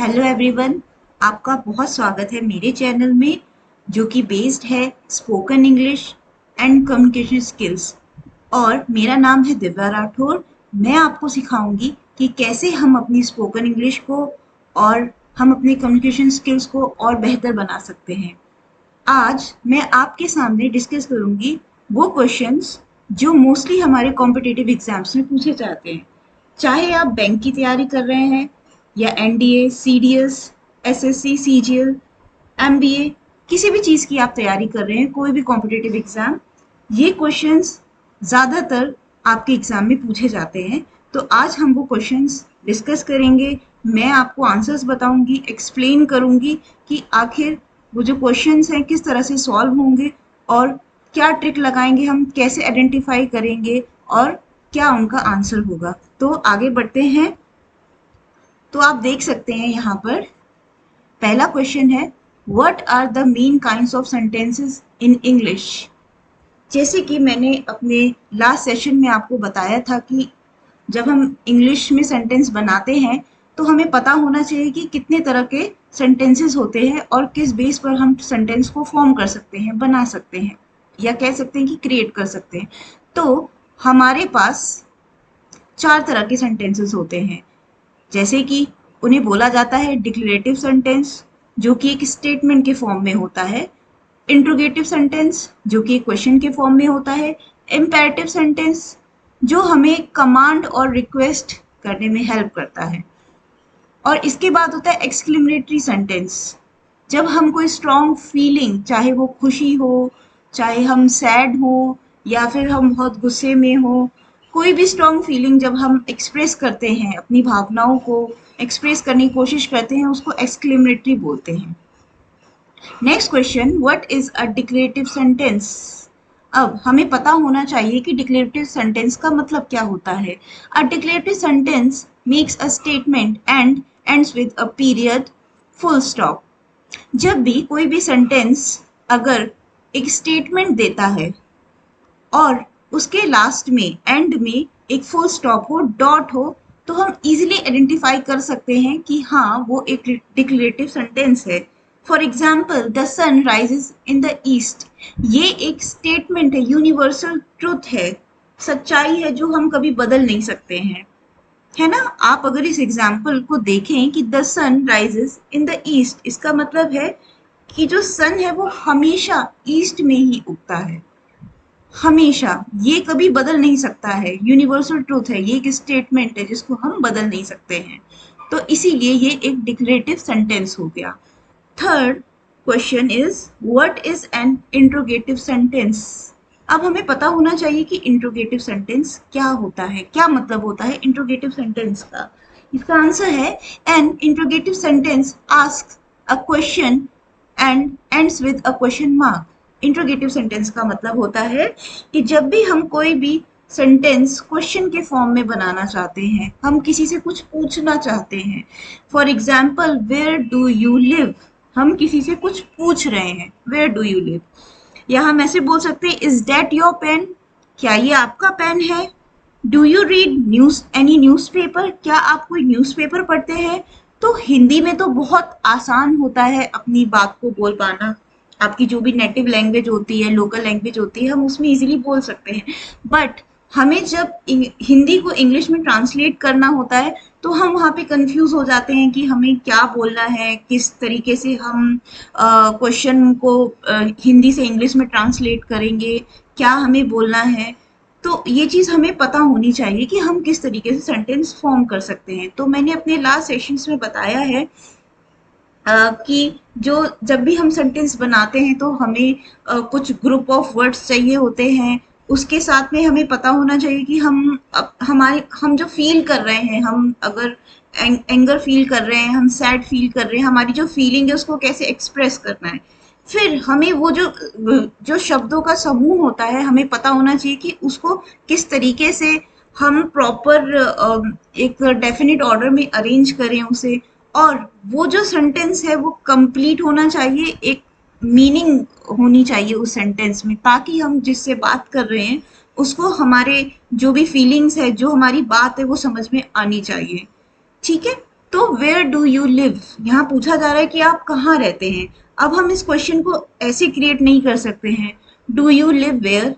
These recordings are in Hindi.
हेलो एवरीवन, आपका बहुत स्वागत है मेरे चैनल में जो कि बेस्ड है spoken English and communication skills. और मेरा नाम है दिव्या राठौर। मैं आपको सिखाऊंगी कि कैसे हम अपनी स्पोकन इंग्लिश को और हम अपनी कम्युनिकेशन स्किल्स को और बेहतर बना सकते हैं। आज मैं आपके सामने डिस्कस करूंगी वो क्वेश्चंस जो मोस्टली हमारे कॉम्पिटिटिव एग्जाम्स में पूछे जाते हैं। चाहे आप बैंक की तैयारी कर रहे हैं या NDA, CDS, SSC, CGL, MBA, किसी भी चीज़ की आप तैयारी कर रहे हैं, कोई भी कॉम्पिटिटिव एग्जाम, ये क्वेश्चंस ज़्यादातर आपके एग्जाम में पूछे जाते हैं। तो आज हम वो क्वेश्चंस डिस्कस करेंगे। मैं आपको आंसर्स बताऊंगी, एक्सप्लेन करूंगी कि आखिर वो जो क्वेश्चंस हैं किस तरह से सॉल्व होंगे और क्या ट्रिक लगाएंगे, हम कैसे आइडेंटिफाई करेंगे और क्या उनका आंसर होगा। तो आगे बढ़ते हैं। तो आप देख सकते हैं यहाँ पर पहला क्वेश्चन है, what are the main kinds of sentences in English. जैसे कि मैंने अपने लास्ट सेशन में आपको बताया था कि जब हम इंग्लिश में सेंटेंस बनाते हैं तो हमें पता होना चाहिए कि कितने तरह के सेंटेंसेस होते हैं और किस बेस पर हम सेंटेंस को फॉर्म कर सकते हैं, बना सकते हैं, या कह सकते हैं कि क्रिएट कर सकते हैं। तो हमारे पास चार तरह के सेंटेंसेस होते हैं। जैसे कि उन्हें बोला जाता है डिक्लेरेटिव सेंटेंस, जो कि एक स्टेटमेंट के फॉर्म में होता है। इंट्रोगेटिव सेंटेंस, जो कि एक क्वेश्चन के फॉर्म में होता है। इम्पेरेटिव सेंटेंस, जो हमें कमांड और रिक्वेस्ट करने में हेल्प करता है। और इसके बाद होता है एक्सक्लेमेटरी सेंटेंस, जब हम कोई स्ट्रॉन्ग फीलिंग, चाहे वो खुशी हो, चाहे हम सैड हो, या फिर हम बहुत गुस्से में हो, कोई भी स्ट्रॉन्ग फीलिंग जब हम एक्सप्रेस करते हैं, अपनी भावनाओं को एक्सप्रेस करने की कोशिश करते हैं, उसको एक्सक्लेमेटरी बोलते हैं। Next question, what is a declarative sentence. अब हमें पता होना चाहिए कि डिक्लेरेटिव सेंटेंस का मतलब क्या होता है। A declarative sentence makes a statement and ends with a period, full stop. जब भी कोई भी सेंटेंस अगर एक स्टेटमेंट देता है और उसके लास्ट में, एंड में एक फुल स्टॉप हो, डॉट हो, तो हम इजीली आइडेंटिफाई कर सकते हैं कि हाँ वो एक डिक्लेरेटिव सेंटेंस है। For example, the sun rises in the east, ये एक स्टेटमेंट है, यूनिवर्सल ट्रुथ है, सच्चाई है जो हम कभी बदल नहीं सकते हैं, है ना। आप अगर इस एग्जाम्पल को देखें कि the sun rises in the east, इसका मतलब है कि जो सन है वो हमेशा ईस्ट में ही उगता है, हमेशा, ये कभी बदल नहीं सकता है, यूनिवर्सल ट्रूथ है, ये एक स्टेटमेंट है जिसको हम बदल नहीं सकते हैं। तो इसीलिए ये एक डिक्लेरेटिव सेंटेंस हो गया। Third question is, what is N interrogative sentence. अब हमें पता होना चाहिए कि इंट्रोगेटिव सेंटेंस क्या होता है, क्या मतलब होता है इंट्रोगेटिव सेंटेंस का। इसका आंसर है, an interrogative sentence asks a question and ends with a question mark. Interrogative sentence का मतलब होता है कि जब भी हम कोई भी सेंटेंस क्वेश्चन के फॉर्म में बनाना चाहते हैं, हम किसी से कुछ पूछना चाहते हैं। For example, where do you live, हम किसी से कुछ पूछ रहे हैं, वेयर डू यू लिव। या हम ऐसे बोल सकते हैं, इज दैट योर पेन, क्या ये आपका पेन है। Do you read news any newspaper, क्या आप कोई न्यूज़पेपर पढ़ते हैं। तो हिंदी में तो बहुत आसान होता है अपनी बात को बोल पाना, आपकी जो भी नेटिव लैंग्वेज होती है, लोकल लैंग्वेज होती है, हम उसमें इजीली बोल सकते हैं। बट हमें जब हिंदी को इंग्लिश में ट्रांसलेट करना होता है तो हम वहाँ पे कंफ्यूज हो जाते हैं कि हमें क्या बोलना है, किस तरीके से हम क्वेश्चन को हिंदी से इंग्लिश में ट्रांसलेट करेंगे, क्या हमें बोलना है। तो ये चीज़ हमें पता होनी चाहिए कि हम किस तरीके से सेंटेंस फॉर्म कर सकते हैं। तो मैंने अपने लास्ट सेशंस में बताया है कि जो जब भी हम सेंटेंस बनाते हैं तो हमें कुछ ग्रुप ऑफ वर्ड्स चाहिए होते हैं। उसके साथ में हमें पता होना चाहिए कि हम जो फील कर रहे हैं, हम अगर एंगर फील कर रहे हैं, हम सैड फील कर रहे हैं, हमारी जो फीलिंग है उसको कैसे एक्सप्रेस करना है। फिर हमें वो जो जो शब्दों का समूह होता है, हमें पता होना चाहिए कि उसको किस तरीके से हम प्रॉपर एक डेफिनिट ऑर्डर में अरेंज करें उसे। और वो जो सेंटेंस है वो कंप्लीट होना चाहिए, एक मीनिंग होनी चाहिए उस सेंटेंस में, ताकि हम जिससे बात कर रहे हैं उसको हमारे जो भी फीलिंग्स है, जो हमारी बात है, वो समझ में आनी चाहिए। ठीक है। तो वेयर डू यू लिव, यहाँ पूछा जा रहा है कि आप कहाँ रहते हैं। अब हम इस क्वेश्चन को ऐसे क्रिएट नहीं कर सकते हैं, डू यू लिव वेयर,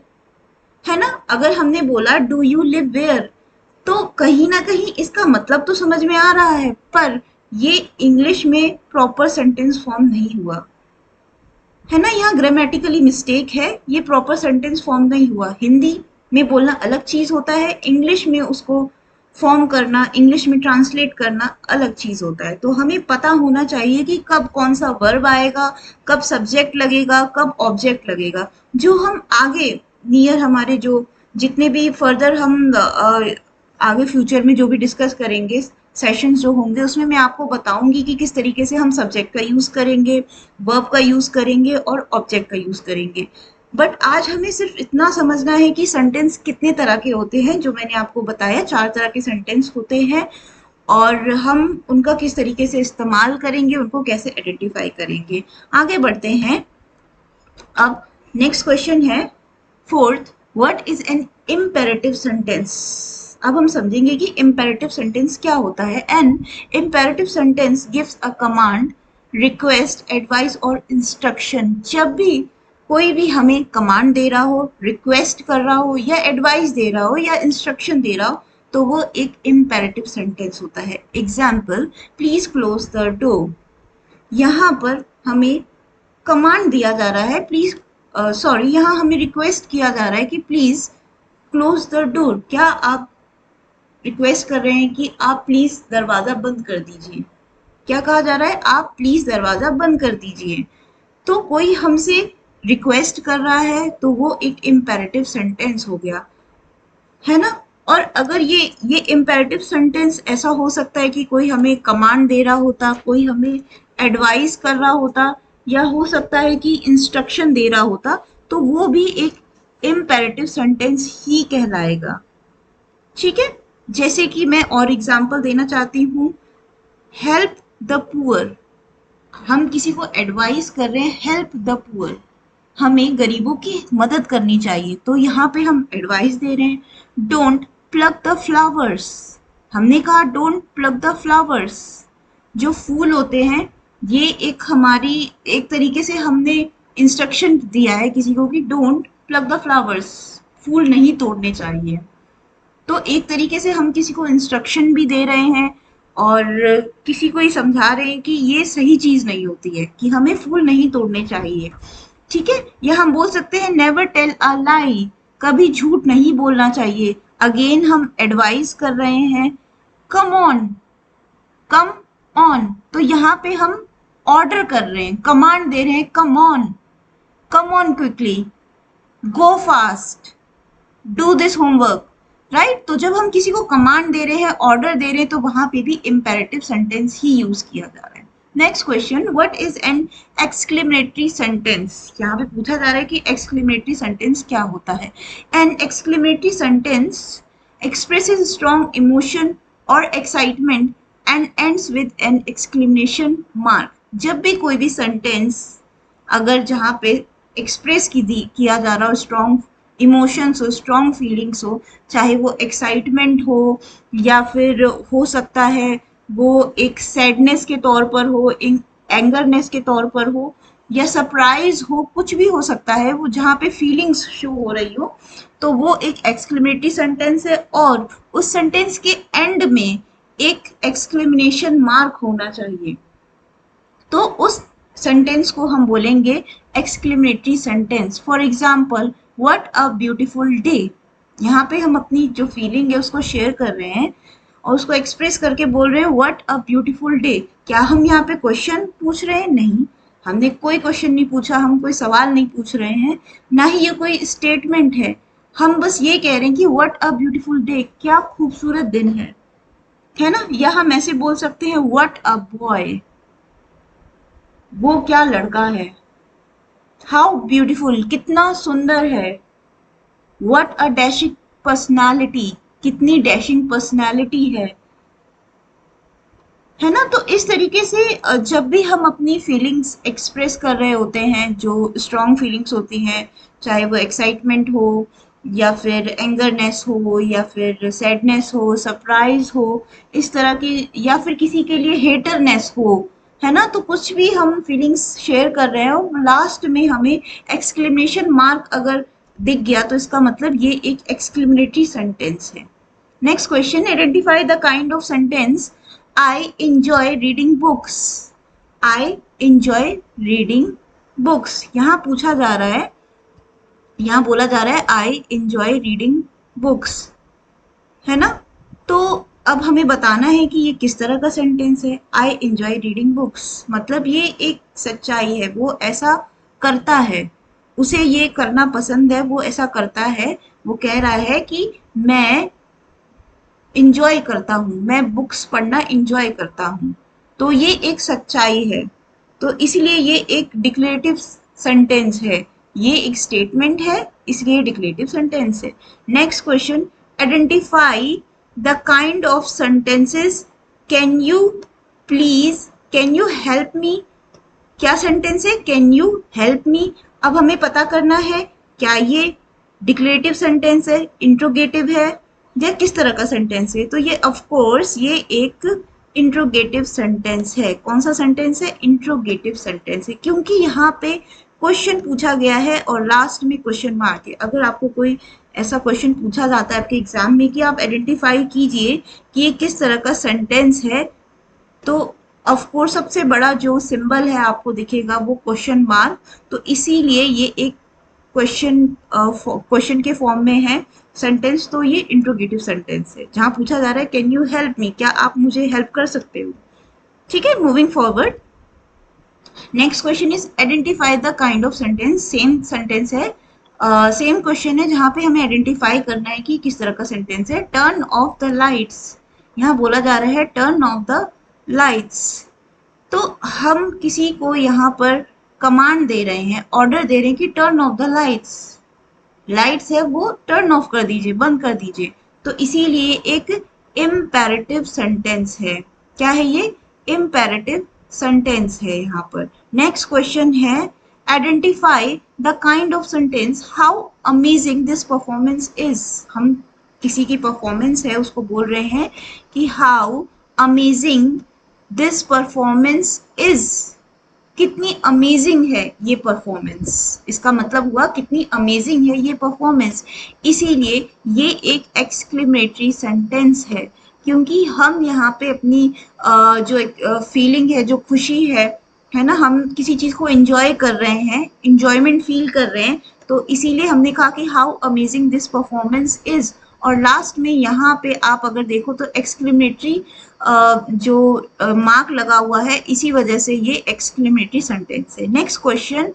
है ना। अगर हमने बोला डू यू लिव वेयर, तो कहीं ना कहीं इसका मतलब तो समझ में आ रहा है, पर ये इंग्लिश में प्रॉपर सेंटेंस फॉर्म नहीं हुआ, है ना। यहाँ ग्रामेटिकली मिस्टेक है, ये प्रॉपर सेंटेंस फॉर्म नहीं हुआ। हिंदी में बोलना अलग चीज होता है, इंग्लिश में उसको फॉर्म करना, इंग्लिश में ट्रांसलेट करना अलग चीज होता है। तो हमें पता होना चाहिए कि कब कौन सा वर्ब आएगा, कब सब्जेक्ट लगेगा, कब ऑब्जेक्ट लगेगा। जो हम आगे नियर हमारे जो जितने भी फर्दर हम आगे फ्यूचर में जो भी डिस्कस करेंगे, सेशंस जो होंगे, उसमें मैं आपको बताऊंगी कि किस तरीके से हम सब्जेक्ट का यूज करेंगे, वर्ब का यूज करेंगे और ऑब्जेक्ट का यूज करेंगे। बट आज हमें सिर्फ इतना समझना है कि सेंटेंस कितने तरह के होते हैं। जो मैंने आपको बताया 4 तरह के सेंटेंस होते हैं, और हम उनका किस तरीके से इस्तेमाल करेंगे, उनको कैसे आइडेंटिफाई करेंगे। आगे बढ़ते हैं। अब नेक्स्ट क्वेश्चन है fourth, what is an imperative sentence. अब हम समझेंगे कि इम्पेरेटिव सेंटेंस क्या होता है। An imperative sentence gives a command, request, advice और इंस्ट्रक्शन। जब भी कोई भी हमें कमांड दे रहा हो, रिक्वेस्ट कर रहा हो या एडवाइस दे रहा हो या इंस्ट्रक्शन दे रहा हो, तो वो एक इम्पेरेटिव सेंटेंस होता है। Example, please close the door. यहाँ पर हमें कमांड दिया जा रहा है, प्लीज सॉरी यहाँ हमें रिक्वेस्ट किया जा रहा है कि प्लीज क्लोज द डोर। क्या आप रिक्वेस्ट कर रहे हैं कि आप प्लीज दरवाजा बंद कर दीजिए। क्या कहा जा रहा है, आप प्लीज दरवाजा बंद कर दीजिए। तो कोई हमसे रिक्वेस्ट कर रहा है, तो वो एक इम्पेरेटिव सेंटेंस हो गया, है ना। और अगर ये इम्पेरेटिव सेंटेंस ऐसा हो सकता है कि कोई हमें कमांड दे रहा होता, कोई हमें एडवाइस कर रहा होता, या हो सकता है कि इंस्ट्रक्शन दे रहा होता, तो वो भी एक इम्पेरेटिव सेंटेंस ही कहलाएगा। ठीक है, जैसे कि मैं और एग्जांपल देना चाहती हूँ, हेल्प द पुअर। हम किसी को एडवाइस कर रहे हैं, हेल्प द पुअर, हमें गरीबों की मदद करनी चाहिए, तो यहाँ पे हम एडवाइस दे रहे हैं। डोंट प्लग द फ्लावर्स, हमने कहा डोंट प्लग द फ्लावर्स। जो फूल होते हैं, ये एक हमारी एक तरीके से हमने इंस्ट्रक्शन दिया है किसी को कि डोंट प्लग द फ्लावर्स, फूल नहीं तोड़ने चाहिए। तो एक तरीके से हम किसी को इंस्ट्रक्शन भी दे रहे हैं और किसी को ही समझा रहे हैं कि ये सही चीज नहीं होती है, कि हमें फूल नहीं तोड़ने चाहिए। ठीक है, या हम बोल सकते हैं नेवर टेल अ लाई, कभी झूठ नहीं बोलना चाहिए। अगेन हम एडवाइस कर रहे हैं, कम ऑन, कम ऑन, तो यहाँ पे हम ऑर्डर कर रहे हैं, कमांड दे रहे हैं, come on quickly, go fast, do this homework, right. तो जब हम किसी को कमांड दे रहे हैं, ऑर्डर दे रहे हैं, तो वहां पे भी इम्पेरेटिव सेंटेंस ही यूज किया जा रहा है। Next question, what is N exclamatory sentence. यहाँ पे पूछा जा रहा है कि एक्सक्लेमेटरी सेंटेंस क्या होता है। An exclamatory sentence expresses strong emotion or excitement and ends with an exclamation mark। जब भी कोई भी सेंटेंस अगर जहाँ पे एक्सप्रेस किया जा रहा हो, स्ट्रॉन्ग इमोशंस हो, स्ट्रॉन्ग फीलिंग्स हो, चाहे वो एक्साइटमेंट हो या फिर हो सकता है वो एक सैडनेस के तौर पर हो, एंगरनेस के तौर पर हो, या सरप्राइज हो, कुछ भी हो सकता है, वो जहाँ पे फीलिंग्स शो हो रही हो, तो वो एक एक्सक्लेमेटरी सेंटेंस है। और उस सेंटेंस के एंड में एक एक्सक्लेमेशन मार्क होना चाहिए, तो उस सेंटेंस को हम बोलेंगे exclamatory sentence. For example, what a beautiful day. यहाँ पे हम अपनी जो फीलिंग है उसको शेयर कर रहे हैं और उसको एक्सप्रेस करके बोल रहे हैं व्हाट अ ब्यूटीफुल डे। क्या हम यहाँ पे क्वेश्चन पूछ रहे हैं? नहीं, हमने कोई क्वेश्चन नहीं पूछा, हम कोई सवाल नहीं पूछ रहे हैं, ना ही ये कोई स्टेटमेंट है। हम बस ये कह रहे हैं कि व्हाट अ ब्यूटीफुल डे, क्या खूबसूरत दिन है ना। या हम ऐसे बोल सकते हैं व्हाट अ बॉय, वो क्या लड़का है। हाउ ब्यूटीफुल, कितना सुंदर है। व्हाट अ डैशिंग पर्सनालिटी, कितनी डैशिंग पर्सनालिटी है ना। तो इस तरीके से जब भी हम अपनी फीलिंग्स एक्सप्रेस कर रहे होते हैं, जो स्ट्रॉन्ग फीलिंग्स होती हैं, चाहे वो एक्साइटमेंट हो या फिर एंगरनेस हो या फिर सैडनेस हो, सरप्राइज हो, इस तरह की, या फिर किसी के लिए हेटरनेस हो, है ना? तो कुछ भी हम फीलिंग्स शेयर कर रहे हो, लास्ट में हमें एक्सक्लेमेशन मार्क अगर दिख गया तो इसका मतलब ये एक एक्सक्लेमेटरी सेंटेंस है। Next question, identify the kind of sentence I enjoy reading books. I enjoy reading books, यहाँ पूछा जा रहा है, यहाँ बोला जा रहा है आई एंजॉय रीडिंग बुक्स, है ना? तो अब हमें बताना है कि ये किस तरह का सेंटेंस है। आई एंजॉय रीडिंग बुक्स मतलब ये एक सच्चाई है, वो ऐसा करता है, उसे ये करना पसंद है, वो ऐसा करता है। वो कह रहा है कि मैं इंजॉय करता हूँ, मैं बुक्स पढ़ना इंजॉय करता हूँ। तो ये एक सच्चाई है, तो इसलिए ये एक डिक्लेरेटिव सेंटेंस है। ये एक स्टेटमेंट है, इसलिए डिक्लेरेटिव सेंटेंस है। Next question, identify the kind of sentences, can you please, can you help me. क्या सेंटेंस है? Can you help me. अब हमें पता करना है क्या ये डिक्लेरेटिव सेंटेंस है, इंट्रोगेटिव है, या किस तरह का सेंटेंस है। तो ये ऑफ कोर्स ये एक इंट्रोगेटिव सेंटेंस है। कौन सा सेंटेंस है? इंट्रोगेटिव सेंटेंस है, क्योंकि यहाँ पे क्वेश्चन पूछा गया है और लास्ट में क्वेश्चन मार्क है। अगर आपको कोई ऐसा क्वेश्चन पूछा जाता है आपके एग्जाम में कि आप आइडेंटिफाई कीजिए कि ये किस तरह का सेंटेंस है, तो ऑफ कोर्स सबसे बड़ा जो सिंबल है आपको दिखेगा वो क्वेश्चन मार्क। तो इसीलिए ये एक क्वेश्चन के फॉर्म में है सेंटेंस, तो ये इंट्रोगेटिव सेंटेंस है जहां पूछा जा रहा है कैन यू हेल्प मी, क्या आप मुझे हेल्प कर सकते हो। ठीक है, moving forward. Next question is identify the kind of sentence. Same sentence है, सेम क्वेश्चन है जहां पे हमें आइडेंटिफाई करना है कि किस तरह का सेंटेंस है। टर्न ऑफ द लाइट्स, यहाँ बोला जा रहा है टर्न ऑफ द लाइट्स। तो हम किसी को यहाँ पर कमांड दे रहे हैं, ऑर्डर दे रहे हैं कि turn off the lights, lights है वो टर्न ऑफ कर दीजिए, बंद कर दीजिए। तो इसीलिए एक इम्पेरेटिव सेंटेंस है। क्या है ये? इम्पेरेटिव सेंटेंस है यहाँ पर। नेक्स्ट क्वेश्चन है, identify the kind of sentence, how amazing this performance is. हम किसी की परफॉर्मेंस है उसको बोल रहे हैं कि how amazing this performance is, कितनी अमेजिंग है ये परफॉर्मेंस, इसका मतलब हुआ कितनी अमेजिंग है ये परफॉर्मेंस। इसीलिए ये एक एक्सक्लेमेटरी सेंटेंस है, क्योंकि हम यहाँ पे अपनी जो एक फीलिंग है, जो खुशी है ना, हम किसी चीज़ को एंजॉय कर रहे हैं, इंजॉयमेंट फील कर रहे हैं, तो इसीलिए हमने कहा कि how amazing this performance is. और लास्ट में यहाँ पे आप अगर देखो तो एक्सक्लेमेटरी जो मार्क लगा हुआ है, इसी वजह से ये एक्सक्लेमेटरी सेंटेंस है। Next question,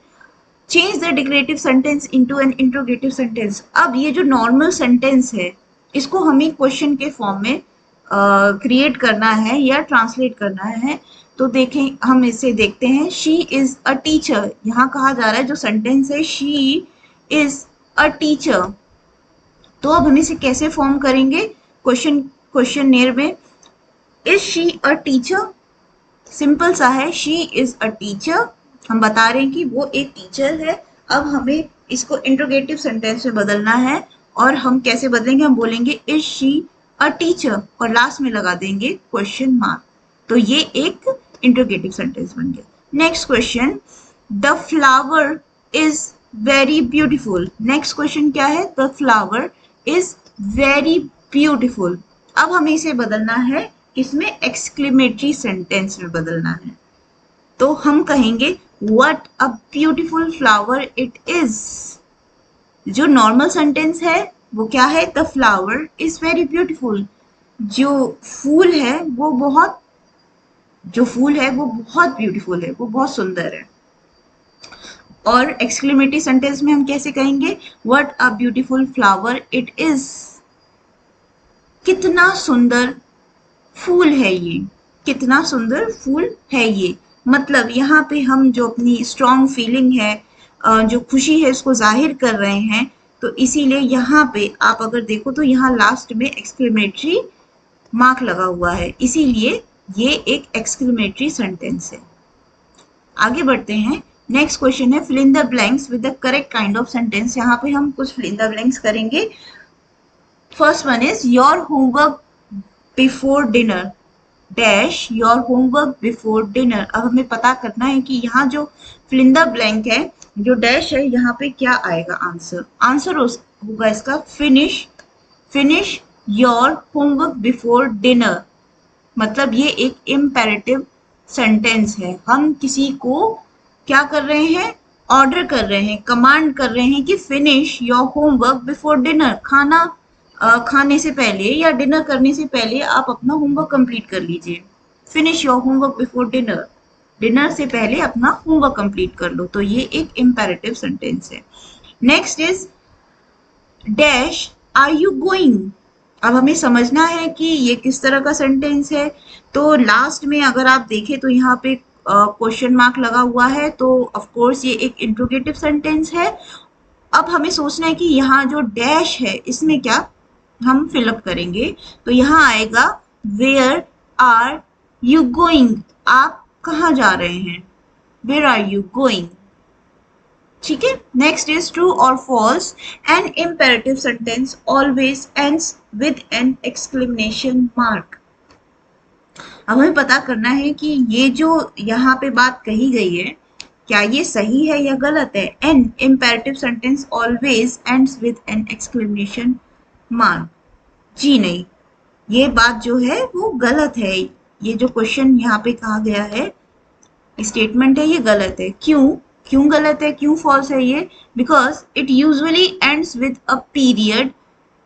change the declarative sentence into an interrogative sentence. अब ये जो नॉर्मल सेंटेंस है इसको हमें क्वेश्चन के फॉर्म में क्रिएट करना है या ट्रांसलेट करना है। तो देखें, हम इसे देखते हैं। शी इज अ टीचर, यहाँ कहा जा रहा है जो सेंटेंस है शी इज अ टीचर। तो अब हम इसे कैसे फॉर्म करेंगे क्वेश्चनेयर में? Is she a teacher, simple सा है, शी इज अ टीचर, हम बता रहे हैं कि वो एक टीचर है। अब हमें इसको इंट्रोगेटिव सेंटेंस में बदलना है, और हम कैसे बदलेंगे? हम बोलेंगे इज शी अ टीचर और लास्ट में लगा देंगे क्वेश्चन मार्क। तो ये एक इंट्रोगेटिव सेंटेंस बन गया। Next question, the flower is very beautiful. Next question क्या है? The flower is very beautiful. अब हमें इसे बदलना है, इसमें एक्सक्लेमेटरी सेंटेंस में बदलना है। तो हम कहेंगे what a beautiful flower it is. जो नॉर्मल सेंटेंस है वो क्या है? The flower is very beautiful. जो फूल है वो बहुत, जो फूल है वो बहुत ब्यूटीफुल है, वो बहुत सुंदर है। और एक्सक्लेमेटरी सेंटेंस में हम कैसे कहेंगे? What a beautiful flower it is. कितना सुंदर फूल है ये, कितना सुंदर फूल है ये। मतलब यहाँ पे हम जो अपनी स्ट्रॉन्ग फीलिंग है, जो खुशी है, उसको जाहिर कर रहे हैं। तो इसीलिए यहाँ पे आप अगर देखो तो यहाँ लास्ट में एक्सक्लेमेटरी मार्क लगा हुआ है, इसीलिए ये एक एक्सक्लेमेटरी सेंटेंस है। आगे बढ़ते हैं। नेक्स्ट क्वेश्चन है fill in the blanks with the correct kind of sentence. यहाँ पे हम कुछ फिल इन द ब्लैंक्स करेंगे। First one is your homework before dinner dash your homework before dinner. अब हमें पता करना है कि यहाँ जो फिल इन द ब्लैंक है, जो डैश है, यहाँ पे क्या आएगा आंसर। आंसर होगा इसका finish your homework before dinner. मतलब ये एक इम्पेरेटिव सेंटेंस है। हम किसी को क्या कर रहे हैं, ऑर्डर कर रहे हैं, कमांड कर रहे हैं कि finish your homework before dinner. खाने से पहले या डिनर करने से पहले आप अपना होमवर्क कंप्लीट कर लीजिए। Finish your homework before dinner, dinner से पहले अपना होमवर्क कंप्लीट कर लो। तो ये एक इम्पेरेटिव सेंटेंस है। Next is dash are you going. अब हमें समझना है कि ये किस तरह का सेंटेंस है। तो लास्ट में अगर आप देखें तो यहाँ पे क्वेश्चन मार्क लगा हुआ है, तो ऑफ कोर्स ये एक इंट्रोगेटिव सेंटेंस है। अब हमें सोचना है कि यहाँ जो डैश है इसमें क्या हम फिलअप करेंगे। तो यहाँ आएगा वेयर आर यू गोइंग, आप कहाँ जा रहे हैं, वेयर आर यू गोइंग। ठीक है। नेक्स्ट इज ट्रू और false. An imperative sentence always ends with an exclamation mark. अब हमें पता करना है कि ये जो यहाँ पे बात कही गई है, क्या ये सही है या गलत है। An imperative sentence always ends with an exclamation mark. जी नहीं, ये बात जो है वो गलत है। ये जो क्वेश्चन यहाँ पे कहा गया है, स्टेटमेंट है, ये गलत है। क्यों गलत है, क्यों फॉल्स है ये? Because it usually ends with a period,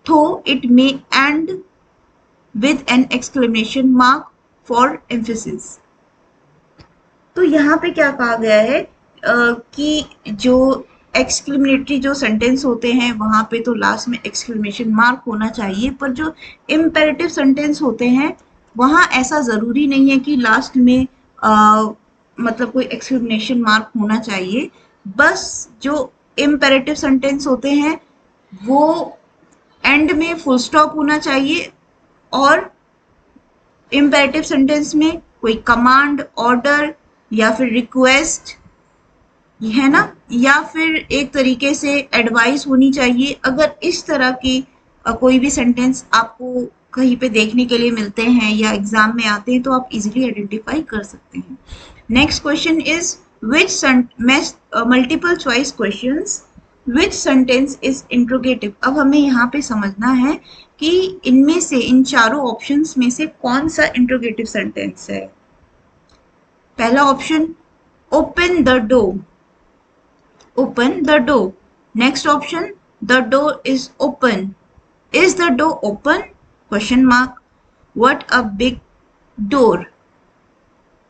though it may end with an exclamation mark for emphasis. तो यहाँ पे क्या कहा गया है कि जो एक्सक्लेमेटरी जो सेंटेंस होते हैं वहां पे तो लास्ट में एक्सक्लेमेशन मार्क होना चाहिए, पर जो इम्पेरेटिव सेंटेंस होते हैं वहां ऐसा जरूरी नहीं है कि लास्ट में मतलब कोई एक्सक्लेमेशन मार्क होना चाहिए। बस जो इम्पेरेटिव सेंटेंस होते हैं वो एंड में फुल स्टॉप होना चाहिए, और इम्पेरेटिव सेंटेंस में कोई कमांड, ऑर्डर या फिर रिक्वेस्ट, है ना, या फिर एक तरीके से एडवाइस होनी चाहिए। अगर इस तरह की कोई भी सेंटेंस आपको कहीं पे देखने के लिए मिलते हैं या एग्जाम में आते हैं तो आप इजीली आइडेंटिफाई कर सकते हैं। Next question is which multiple choice questions, which sentence is interrogative. अब हमें यहाँ पे समझना है कि इनमें से, इन चारों ऑप्शंस में से कौन सा इंट्रोगेटिव सेंटेंस है। पहला option open the door, open the door. Next option, the door is open. Is the door open? Question mark. What a big door.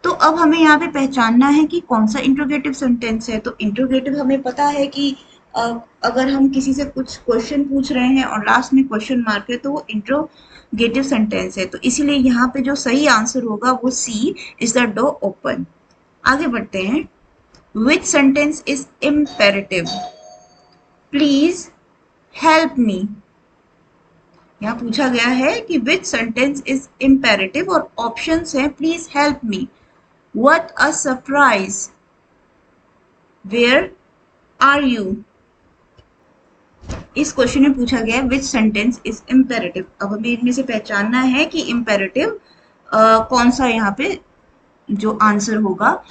तो अब हमें यहाँ पे पहचानना है कि कौन सा इंट्रोगेटिव सेंटेंस है। तो इंट्रोगेटिव हमें पता है कि अगर हम किसी से कुछ क्वेश्चन पूछ रहे हैं और लास्ट में क्वेश्चन मार्क है तो वो इंट्रोगेटिव सेंटेंस है। तो इसीलिए यहाँ पे जो सही आंसर होगा वो सी, इज द डोर ओपन। आगे बढ़ते हैं। Which sentence is imperative? Please help me. यहाँ पूछा गया है कि which sentence is imperative और options है please help me, what a surprise, where are you। इस क्वेश्चन में पूछा गया है which sentence is imperative। अब हमें इनमें से पहचानना है कि imperative कौन सा यहाँ पे जो आंसर होगा।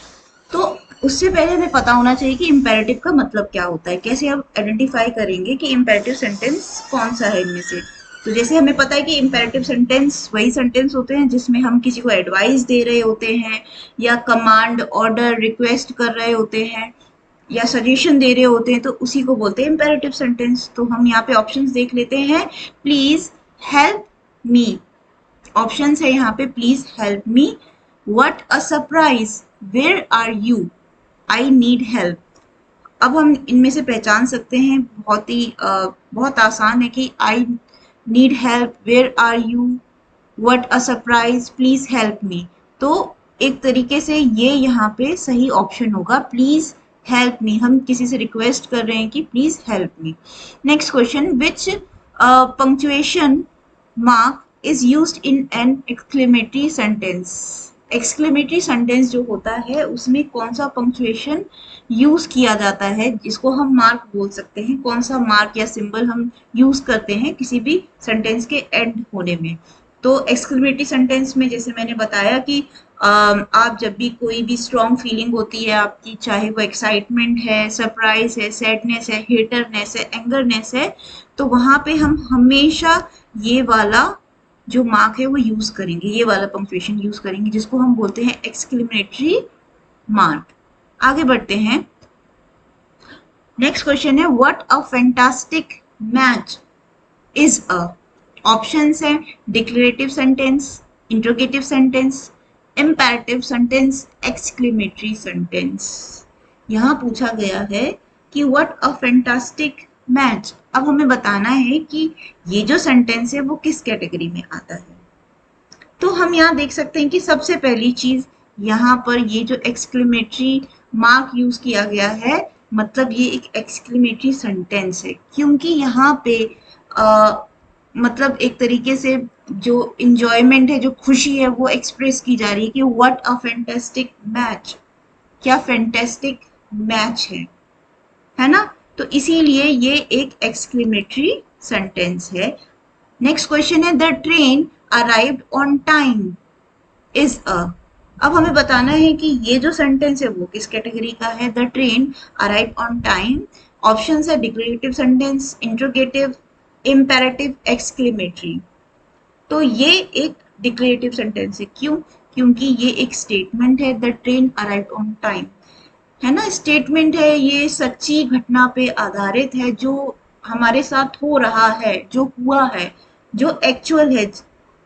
तो उससे पहले हमें पता होना चाहिए कि इम्पेरेटिव का मतलब क्या होता है। कैसे हम आइडेंटिफाई करेंगे कि इम्पेरेटिव सेंटेंस कौन सा है इनमें से। तो जैसे हमें पता है कि इम्पेरेटिव सेंटेंस वही सेंटेंस होते हैं जिसमें हम किसी को एडवाइस दे रहे होते हैं या कमांड, ऑर्डर, रिक्वेस्ट कर रहे होते हैं या सजेशन दे रहे होते हैं, तो उसी को बोलते हैं इम्पेरेटिव सेंटेंस। तो हम यहाँ पे ऑप्शंस देख लेते हैं। प्लीज हेल्प मी, ऑप्शंस है यहाँ पे please help me, what a surprise, where are you, I need help. अब हम इनमें से पहचान सकते हैं, बहुत आसान है कि I need help, where are you, what a surprise, please help me. तो एक तरीके से ये यहाँ पे सही ऑप्शन होगा, प्लीज हेल्प मी। हम किसी से रिक्वेस्ट कर रहे हैं कि please help me. Next question, which punctuation mark is used in an exclamatory sentence। Exclamatory sentence जो होता है उसमें कौन सा पंक्चुएशन यूज किया जाता है, जिसको हम मार्क बोल सकते हैं, कौन सा मार्क या सिंबल हम यूज करते हैं किसी भी सेंटेंस के एंड होने में। तो एक्सक्लेमेटरी सेंटेंस में जैसे मैंने बताया कि आप जब भी कोई भी स्ट्रॉन्ग फीलिंग होती है आपकी, चाहे वो एक्साइटमेंट है, सरप्राइज है, सैडनेस है, हेटरनेस है, एंगरनेस है, तो वहां पे हम हमेशा ये वाला जो मार्क है वो यूज करेंगे, ये वाला पंक्चुएशन यूज करेंगे, जिसको हम बोलते हैं एक्सक्लेमेटरी मार्क। आगे बढ़ते हैं। नेक्स्ट क्वेश्चन है what a fantastic match is a. Options हैं declarative sentence, interrogative sentence, imperative sentence, exclamatory sentence. यहाँ पूछा गया है कि व्हाट अ फैंटास्टिक मैच। अब हमें बताना है कि ये जो सेंटेंस है वो किस कैटेगरी में आता है। तो हम यहाँ देख सकते हैं कि सबसे पहली चीज यहाँ पर ये जो एक्सक्लेमेटरी मार्क यूज किया गया है, मतलब ये एक एक्सक्लेमेटरी सेंटेंस है, क्योंकि यहाँ पे मतलब एक तरीके से जो इंजॉयमेंट है, जो खुशी है, वो एक्सप्रेस की जा रही है कि व्हाट अ फैंटास्टिक मैच, क्या फैंटास्टिक मैच है ना। तो इसीलिए ये एक एक्सक्लेमेटरी सेंटेंस है। नेक्स्ट क्वेश्चन है the train arrived on time is a. अब हमें बताना है कि ये जो सेंटेंस है वो किस कैटेगरी का है। The train arrived on time. Options है declarative sentence, interrogative, imperative, exclamatory. तो ये एक डिक्लेरेटिव सेंटेंस है। क्यों? क्योंकि ये एक स्टेटमेंट है, the train arrived on time, है ना, स्टेटमेंट है, ये सच्ची घटना पे आधारित है, जो हमारे साथ हो रहा है, जो हुआ है, जो एक्चुअल है।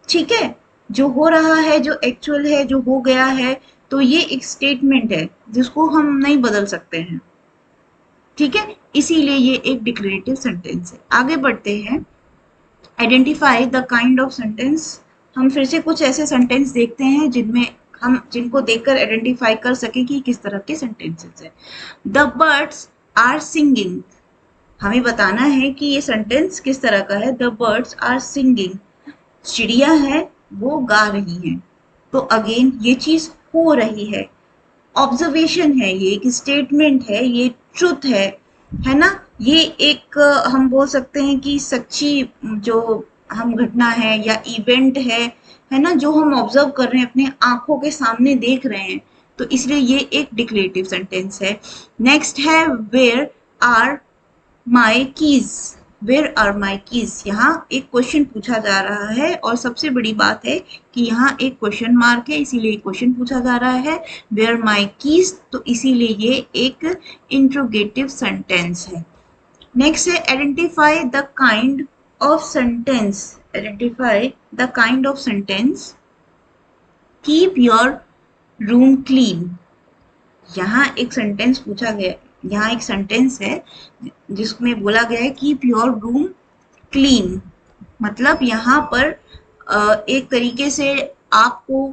ठीक है, जो हो रहा है, जो एक्चुअल है, जो हो गया है, तो ये एक स्टेटमेंट है जिसको हम नहीं बदल सकते हैं। ठीक है, इसीलिए ये एक डिक्लेरेटिव सेंटेंस है। आगे बढ़ते हैं। Identify the kind of sentence. हम फिर से कुछ ऐसे सेंटेंस देखते हैं जिनमें हम जिनको देखकर आइडेंटिफाई कर सके कि किस तरह के सेंटेंसेस है। The birds are singing. हमें बताना है कि ये सेंटेंस किस तरह का है। द बर्ड्स आर सिंगिंग, चिड़िया है वो गा रही हैं। तो अगेन ये चीज हो रही है, ऑब्जर्वेशन है, ये एक स्टेटमेंट है, ये ट्रुथ है ना। ये एक हम बोल सकते हैं कि सच्ची जो हम घटना है या इवेंट है ना, जो हम ऑब्जर्व कर रहे हैं, अपने आंखों के सामने देख रहे हैं। तो इसलिए ये एक डिक्लेरेटिव सेंटेंस है। नेक्स्ट है where are my keys. Where are my keys. यहाँ एक क्वेश्चन पूछा जा रहा है और सबसे बड़ी बात है कि यहाँ एक क्वेश्चन मार्क है, इसीलिए क्वेश्चन पूछा जा रहा है। वेयर माई कीज, तो इसीलिए ये एक इंट्रोगेटिव सेंटेंस है। नेक्स्ट है identify the kind of sentence. Identify the kind of sentence. Keep your room clean. यहाँ एक सेंटेंस पूछा गया, यहाँ एक सेंटेंस है जिसमें बोला गया है कीप योर रूम क्लीन। मतलब यहाँ पर एक तरीके से आपको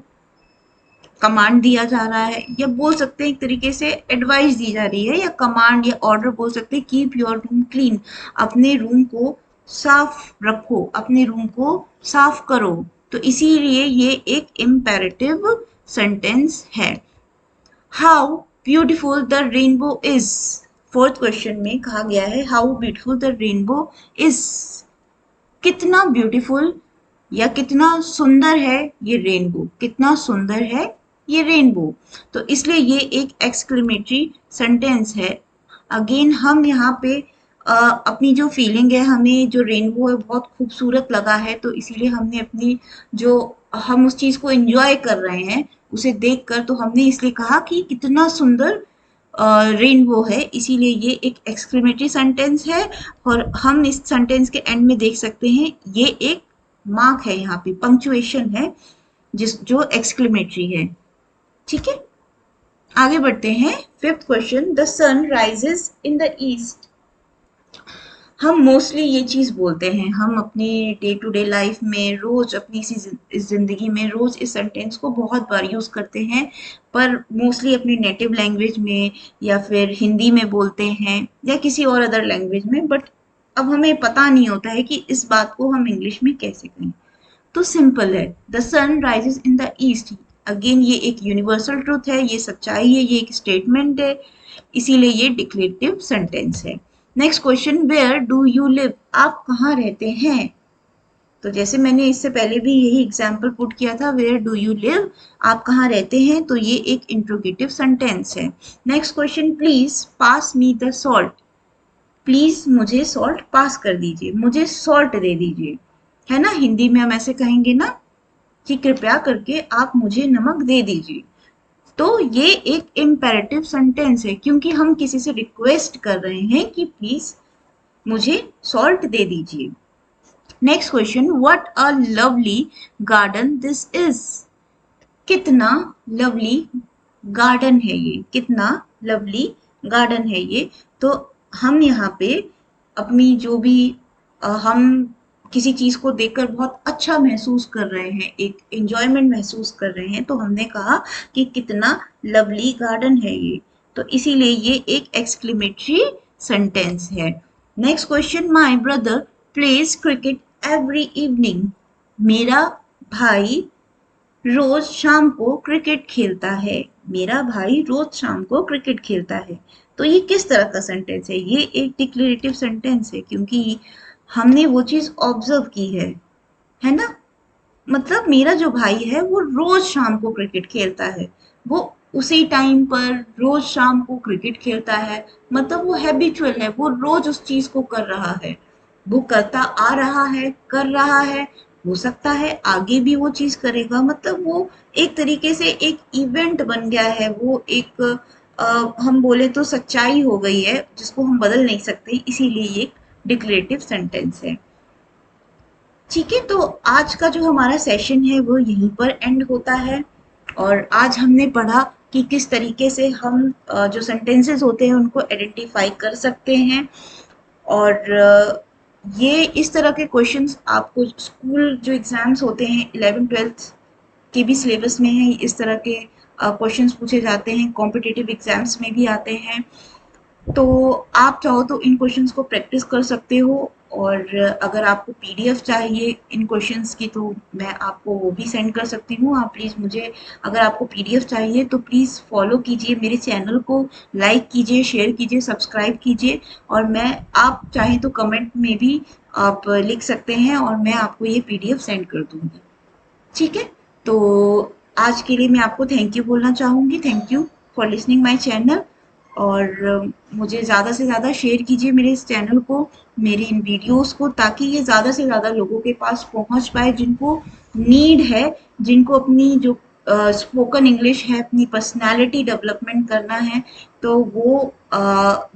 कमांड दिया जा रहा है, या बोल सकते हैं एक तरीके से एडवाइस दी जा रही है, या कमांड या ऑर्डर बोल सकते हैं। कीप योर रूम क्लीन, अपने रूम को साफ रखो, अपने रूम को साफ करो। तो इसीलिए ये एक इम्पेरेटिव सेंटेंस है। How beautiful the rainbow is. Fourth question में कहा गया है how beautiful the rainbow is. कितना ब्यूटीफुल या कितना सुंदर है ये रेनबो, कितना सुंदर है ये रेनबो। तो इसलिए ये एक एक्सक्लेमेटरी सेंटेंस है। अगेन हम यहाँ पे अपनी जो फीलिंग है, हमें जो रेनबो है बहुत खूबसूरत लगा है, तो इसीलिए हमने अपनी जो हम उस चीज को एंजॉय कर रहे हैं उसे देखकर, तो हमने इसलिए कहा कि कितना सुंदर रेनबो है, इसीलिए ये एक एक्सक्लेमेटरी सेंटेंस है। और हम इस सेंटेंस के एंड में देख सकते हैं ये एक मार्क है, यहाँ पे पंक्चुएशन है जिस जो एक्सक्लेमेटरी है। ठीक है, आगे बढ़ते हैं। Fifth question the sun rises in the east. हम मोस्टली ये चीज बोलते हैं, हम अपने डे टू डे लाइफ में रोज अपनी इस जिंदगी में रोज इस सेंटेंस को बहुत बार यूज करते हैं, पर मोस्टली अपनी नेटिव लैंग्वेज में या फिर हिंदी में बोलते हैं या किसी और अदर लैंग्वेज में, बट अब हमें पता नहीं होता है कि इस बात को हम इंग्लिश में कैसे कहें। तो सिंपल है, the sun rises in the east. Again ये एक यूनिवर्सल ट्रूथ है, ये सच्चाई है, ये एक स्टेटमेंट है, इसीलिए ये डिक्लेरेटिव सेंटेंस है। Next question, where do you live? आप कहाँ रहते हैं? तो जैसे मैंने इससे पहले भी यही एग्जाम्पल पुट किया था, वेयर डू यू लिव, आप कहाँ रहते हैं, तो ये एक इंट्रोगेटिव सेंटेंस है। Next question, please pass me the salt. Please मुझे सॉल्ट पास कर दीजिए, मुझे सॉल्ट दे दीजिए, है ना। हिंदी में हम ऐसे कहेंगे ना कि कृपया करके आप मुझे नमक दे दीजिए। तो ये एक इम्पेरेटिव सेंटेंस है, क्योंकि हम किसी से रिक्वेस्ट कर रहे हैं कि प्लीज मुझे सॉल्ट दे दीजिए। Next question, what a lovely garden this is. कितना लवली गार्डन है ये, कितना लवली गार्डन है ये। तो हम यहाँ पे अपनी जो भी हम किसी चीज को देखकर बहुत अच्छा महसूस कर रहे हैं, एक एंजॉयमेंट महसूस कर रहे हैं, तो हमने कहा कि कितना लवली गार्डन है ये। तो इसीलिए ये एक एक्सक्लेमेटरी सेंटेंस है। Next question, my brother pledge cricket every evening. मेरा भाई रोज शाम को क्रिकेट खेलता है। मेरा भाई रोज शाम को क्रिकेट खेलता है। तो ये किस तरह का सेंटेंस है? ये एक डिक्लेरेटिव सेंटेंस है, क्योंकि हमने वो चीज ऑब्जर्व की है ना। मतलब मेरा जो भाई है वो रोज शाम को क्रिकेट खेलता है, वो उसी टाइम पर रोज शाम को क्रिकेट खेलता है, मतलब वो हैबिचुअल है, वो रोज उस चीज को कर रहा है, वो करता आ रहा है, कर रहा है, हो सकता है आगे भी वो चीज करेगा। मतलब वो एक तरीके से एक इवेंट बन गया है, वो एक हम बोले तो सच्चाई हो गई है जिसको हम बदल नहीं सकते, इसीलिए ये एक डिक्लेरेटिव सेंटेंस है। ठीक है, तो आज का जो हमारा सेशन है वो यहीं पर एंड होता है। और आज हमने पढ़ा कि किस तरीके से हम जो सेंटेंसेस होते हैं उनको आइडेंटिफाई कर सकते हैं। और ये इस तरह के क्वेश्चंस आपको स्कूल जो एग्जाम्स होते हैं 11th-12th के भी सिलेबस में है, इस तरह के क्वेश्चंस पूछे जाते हैं, कॉम्पिटिटिव एग्जाम्स में भी आते हैं। तो आप चाहो तो इन क्वेश्चंस को प्रैक्टिस कर सकते हो। और अगर आपको पीडीएफ चाहिए इन क्वेश्चंस की तो मैं आपको वो भी सेंड कर सकती हूँ। आप प्लीज़ मुझे, अगर आपको पीडीएफ चाहिए तो प्लीज़ फॉलो कीजिए मेरे चैनल को, लाइक कीजिए, शेयर कीजिए, सब्सक्राइब कीजिए। और मैं, आप चाहें तो कमेंट में भी आप लिख सकते हैं और मैं आपको ये पीडीएफ सेंड कर दूंगी। ठीक है, तो आज के लिए मैं आपको थैंक यू बोलना चाहूँगी। Thank you for listening my channel. और मुझे ज़्यादा से ज़्यादा शेयर कीजिए मेरे इस चैनल को, मेरी इन वीडियोस को, ताकि ये ज़्यादा से ज़्यादा लोगों के पास पहुँच पाए, जिनको नीड है, जिनको अपनी जो स्पोकन इंग्लिश है, अपनी पर्सनालिटी डेवलपमेंट करना है, तो वो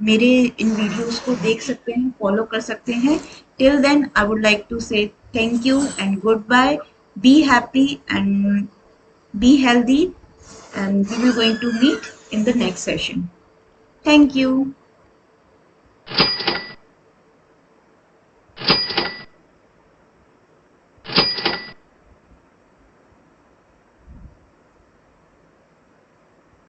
मेरे इन वीडियोस को देख सकते हैं, फॉलो कर सकते हैं। Till then I would like to say thank you and goodbye. Be happy and be healthy, and we will going to meet in the next session. Thank you.